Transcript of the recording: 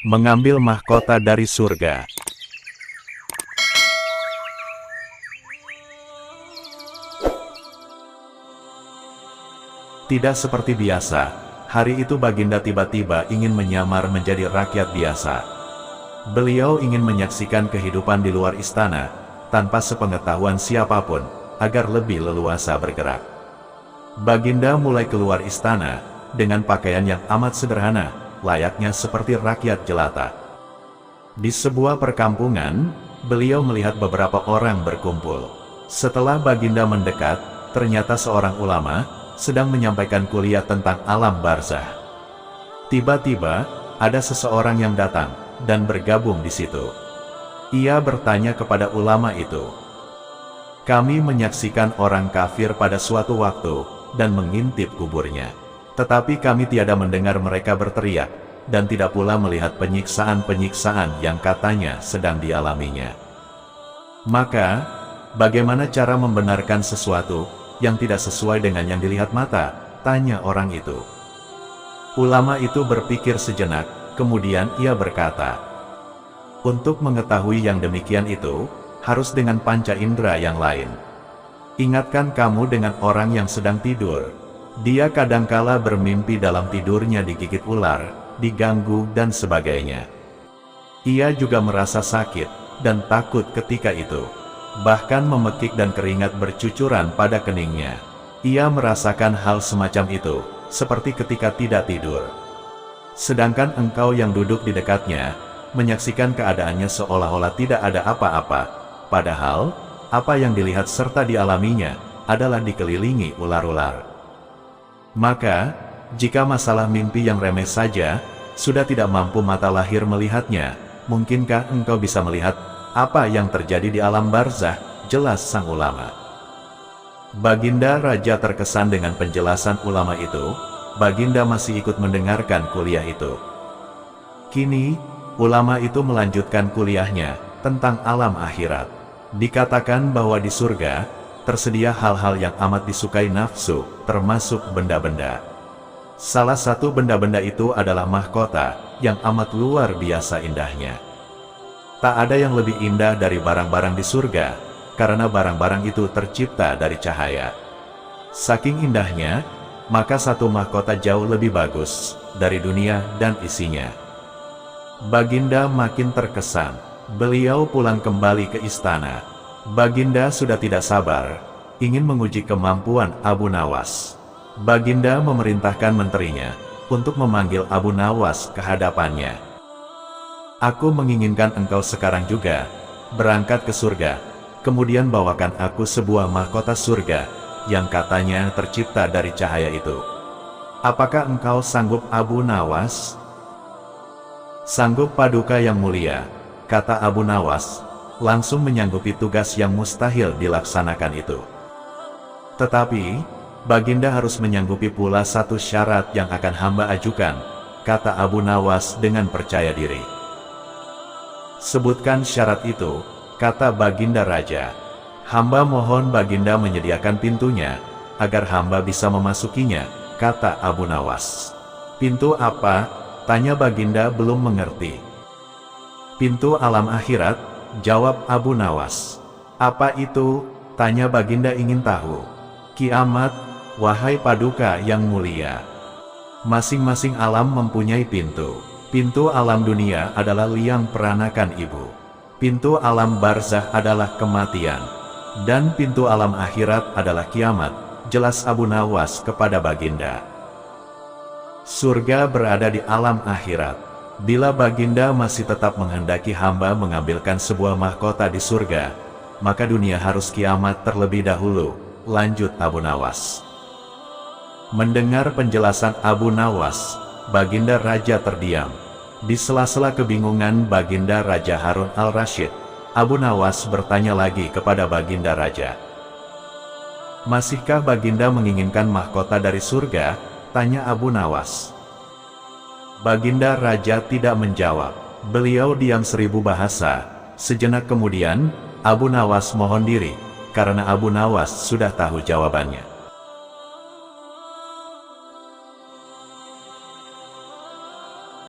mengambil mahkota dari surga. Tidak seperti biasa, hari itu Baginda tiba-tiba ingin menyamar menjadi rakyat biasa. Beliau ingin menyaksikan kehidupan di luar istana, tanpa sepengetahuan siapapun, agar lebih leluasa bergerak. Baginda mulai keluar istana, dengan pakaian yang amat sederhana, layaknya seperti rakyat jelata. Di sebuah perkampungan, beliau melihat beberapa orang berkumpul. Setelah Baginda mendekat, ternyata seorang ulama sedang menyampaikan kuliah tentang alam barzah. Tiba-tiba, ada seseorang yang datang dan bergabung di situ. Ia bertanya kepada ulama itu, "Kami menyaksikan orang kafir pada suatu waktu dan mengintip kuburnya. Tetapi kami tiada mendengar mereka berteriak, dan tidak pula melihat penyiksaan-penyiksaan yang katanya sedang dialaminya. Maka, bagaimana cara membenarkan sesuatu yang tidak sesuai dengan yang dilihat mata?" tanya orang itu. Ulama itu berpikir sejenak, kemudian ia berkata, "Untuk mengetahui yang demikian itu, harus dengan panca indera yang lain. Ingatkan kamu dengan orang yang sedang tidur. Dia kadangkala bermimpi dalam tidurnya digigit ular, diganggu dan sebagainya. Ia juga merasa sakit dan takut ketika itu. Bahkan memekik dan keringat bercucuran pada keningnya. Ia merasakan hal semacam itu, seperti ketika tidak tidur. Sedangkan engkau yang duduk di dekatnya, menyaksikan keadaannya seolah-olah tidak ada apa-apa, padahal, apa yang dilihat serta dialaminya, adalah dikelilingi ular-ular. Maka, jika masalah mimpi yang remeh saja, sudah tidak mampu mata lahir melihatnya, mungkinkah engkau bisa melihat apa yang terjadi di alam barzah?" jelas sang ulama. Baginda Raja terkesan dengan penjelasan ulama itu. Baginda masih ikut mendengarkan kuliah itu. Kini, ulama itu melanjutkan kuliahnya tentang alam akhirat. Dikatakan bahwa di surga, tersedia hal-hal yang amat disukai nafsu, termasuk benda-benda. Salah satu benda-benda itu adalah mahkota, yang amat luar biasa indahnya. Tak ada yang lebih indah dari barang-barang di surga, karena barang-barang itu tercipta dari cahaya. Saking indahnya, maka satu mahkota jauh lebih bagus dari dunia dan isinya. Baginda makin terkesan. Beliau pulang kembali ke istana. Baginda sudah tidak sabar, ingin menguji kemampuan Abu Nawas. Baginda memerintahkan menterinya untuk memanggil Abu Nawas ke hadapannya. "Aku menginginkan engkau sekarang juga berangkat ke surga, kemudian bawakan aku sebuah mahkota surga yang katanya tercipta dari cahaya itu. Apakah engkau sanggup, Abu Nawas?" "Sanggup, Paduka yang mulia," kata Abu Nawas, langsung menyanggupi tugas yang mustahil dilaksanakan itu. "Tetapi, Baginda harus menyanggupi pula satu syarat yang akan hamba ajukan," kata Abu Nawas dengan percaya diri. "Sebutkan syarat itu," kata Baginda Raja. "Hamba mohon Baginda menyediakan pintunya, agar hamba bisa memasukinya," kata Abu Nawas. "Pintu apa?" tanya Baginda belum mengerti. "Pintu alam akhirat," jawab Abu Nawas. "Apa itu?" tanya Baginda ingin tahu. "Kiamat, wahai Paduka yang mulia. Masing-masing alam mempunyai pintu. Pintu alam dunia adalah liang peranakan ibu. Pintu alam barzah adalah kematian. Dan pintu alam akhirat adalah kiamat," jelas Abu Nawas kepada Baginda. Surga berada di alam akhirat. Bila Baginda masih tetap menghendaki hamba mengambilkan sebuah mahkota di surga, maka dunia harus kiamat terlebih dahulu, lanjut Abu Nawas. Mendengar penjelasan Abu Nawas, Baginda Raja terdiam. Di sela-sela kebingungan Baginda Raja Harun al-Rasyid, Abu Nawas bertanya lagi kepada Baginda Raja. "Masihkah Baginda menginginkan mahkota dari surga?" tanya Abu Nawas. Baginda Raja tidak menjawab. Beliau diam 1000 bahasa. Sejenak kemudian, Abu Nawas mohon diri, karena Abu Nawas sudah tahu jawabannya.